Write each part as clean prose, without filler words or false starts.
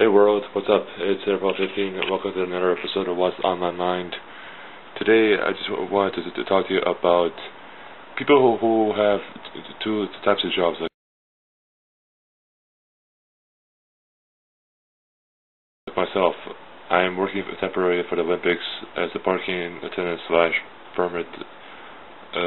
Hey world, what's up? It's Airport 15 and welcome to another episode of What's on My Mind. Today I just wanted to talk to you about people who have two types of jobs. Like myself, I am working temporarily for the Olympics as a parking attendant / permit,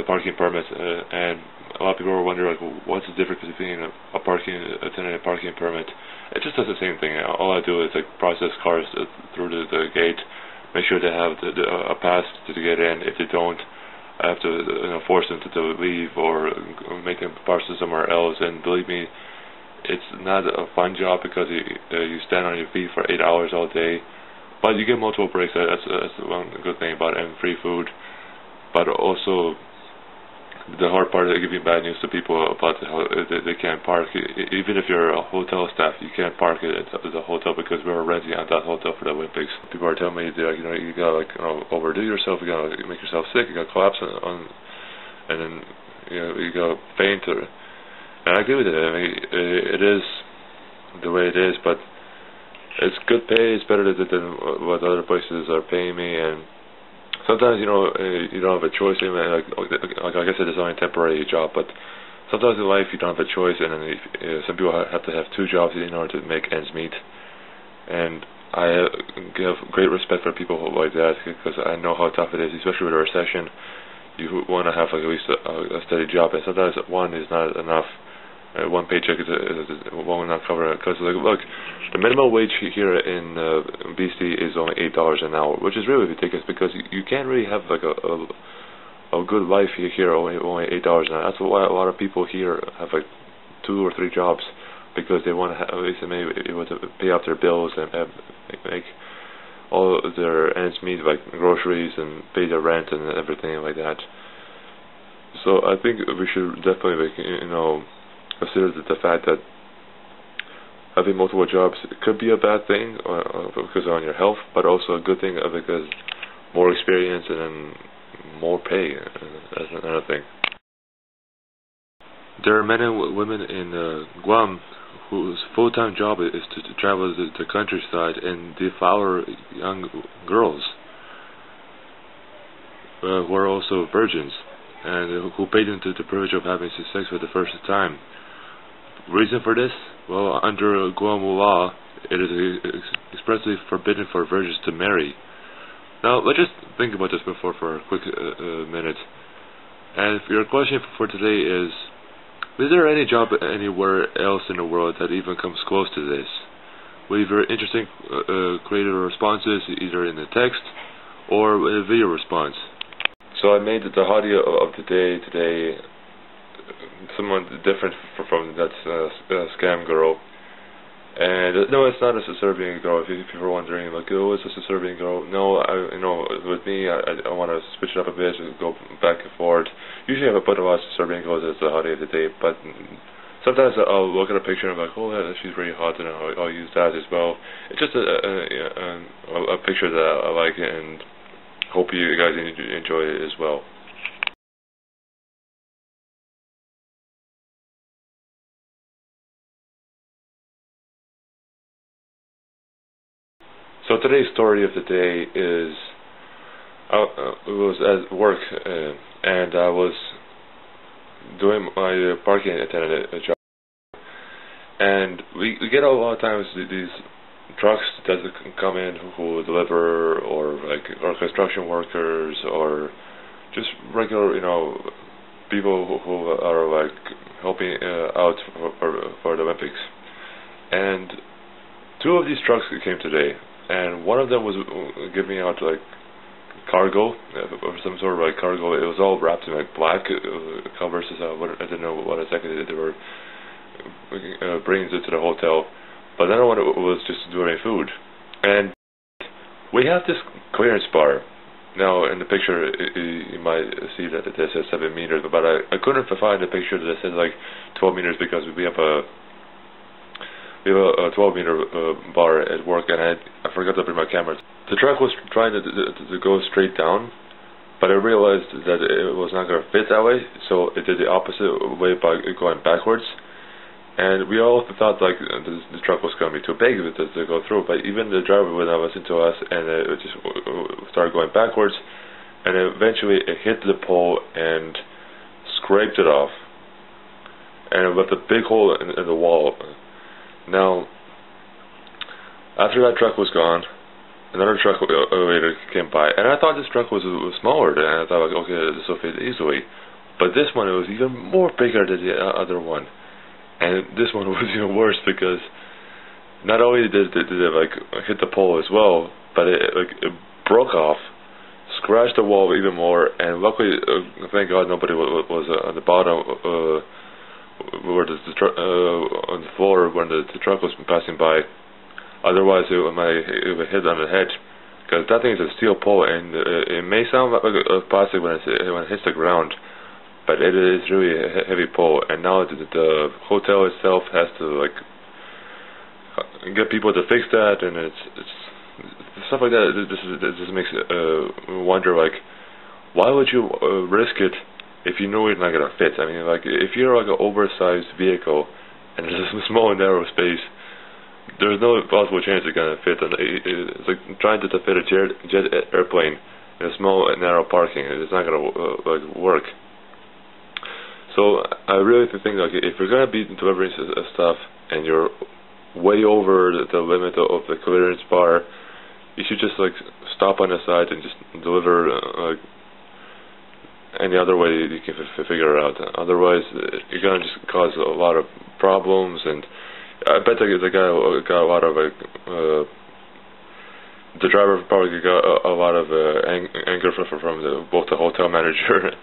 parking permit, and a lot of people are wondering, like, what's the difference between a parking attendant and a parking permit? It just does the same thing. All I do is like process cars through the gate, make sure they have a pass to get in. If they don't, I have to force them to leave or make them parcel somewhere else. And believe me, it's not a fun job because you stand on your feet for 8 hours all day, but you get multiple breaks. That's one good thing about it, and free food. But also, the hard part is giving bad news to people about how they can't park. Even if you're a hotel staff, you can't park it at the hotel because we were renting out that hotel for the Olympics. People are telling me, you gotta overdo yourself, you gotta make yourself sick, you gotta collapse and then you gotta faint. And I agree with it. I mean, it is the way it is, but it's good pay. It's better than what other places are paying me. And sometimes, you don't have a choice. Like I said, it's only a temporary job, but sometimes in life you don't have a choice, and then some people have to have two jobs in order to make ends meet. And I give great respect for people like that because I know how tough it is, especially with a recession. You want to have at least a steady job, and sometimes one is not enough. One paycheck will not cover it. Because look, the minimum wage here in BC is only $8 an hour, which is really ridiculous because you can't really have like a good life here only $8 an hour. That's why a lot of people here have like 2 or 3 jobs, because they want to at least maybe able to pay off their bills and make all of their ends meet, like groceries, and pay their rent and everything like that. So I think we should definitely consider the fact that having multiple jobs could be a bad thing because on your health, but also a good thing because more experience and then more pay. That's another thing. There are men and women in Guam whose full-time job is to travel the countryside and devour young girls who are also virgins, and who pay them the privilege of having sex for the first time. Reason for this? Well, under Guam law, it is expressly forbidden for virgins to marry. Now, let's just think about this before for a quick minute. And your question for today is there any job anywhere else in the world that even comes close to this? Leave your interesting creative responses either in the text or a video response. So I made the audio of the day today someone different from that scam girl. And no, it's not a Serbian girl. If you were wondering, like, oh, it's just a Serbian girl. No, with me, I want to switch it up a bit and go back and forth. Usually I put a lot of Serbian girls as the audio of the day, but sometimes I'll look at a picture and I'm like, oh, yeah, she's really hot, and I'll use that as well. It's just a picture that I like, and hope you guys enjoy it as well. So today's story of the day is, it was at work, and I was doing my parking attendant job, and we get a lot of times these trucks that come in who deliver, or construction workers, or just regular, people who are like helping out for the Olympics. And 2 of these trucks came today. And one of them was giving out like cargo, or some sort of like cargo. It was all wrapped in like black covers. I didn't know what exactly they were bringing to the hotel. But then one was just doing food. And we have this clearance bar. Now in the picture you might see that it says 7 meters, but I couldn't find a picture that says like 12 meters because we have a 12-meter bar at work, and I forgot to bring my camera. The truck was trying to go straight down, but I realized that it was not going to fit that way, so it did the opposite way by going backwards. And we all thought like the truck was going to be too big to go through, but even the driver would not listen to us, and it just started going backwards, and eventually it hit the pole and scraped it off, and it left a big hole in the wall. Now, after that truck was gone, another truck later came by, and I thought this truck was smaller, and I thought, like, okay, this will fit easily. But this one, it was even more bigger than the other one. And this one was even worse because not only did it like hit the pole as well, but it broke off, scratched the wall even more, and luckily, thank God, nobody was on the bottom, where on the floor when the truck was passing by. Otherwise, it would hit on the head, because that thing is a steel pole, and it may sound like a plastic when it hits the ground, but it is really a heavy pole. And now the hotel itself has to like get people to fix that, and it's stuff like that. This just makes wonder, like, why would you risk it if you know it's not gonna fit? I mean, like, if you're like an oversized vehicle and there's a small narrow space, there's no possible chance it's gonna fit. And it's like trying to fit a jet airplane in a small narrow parking. It's not gonna like work. So I really think, like, if you're gonna be delivering stuff and you're way over the limit of the clearance bar, you should just like stop on the side and just deliver like any other way you can figure it out. Otherwise, you're gonna just cause a lot of problems. And I bet the guy got a lot of like the driver probably got a lot of anger from both the hotel manager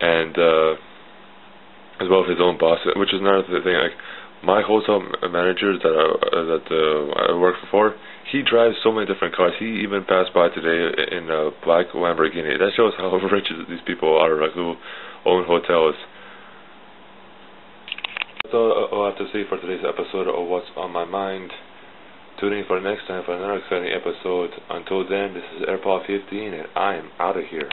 and as well as his own boss, which is another thing. Like, my hotel manager that I work for, he drives so many different cars. He even passed by today in a black Lamborghini. That shows how rich these people are, like, who own hotels. That's all I'll have to say for today's episode of What's on My Mind. Tune in for next time for another exciting episode. Until then, this is AirPod 15, and I am out of here.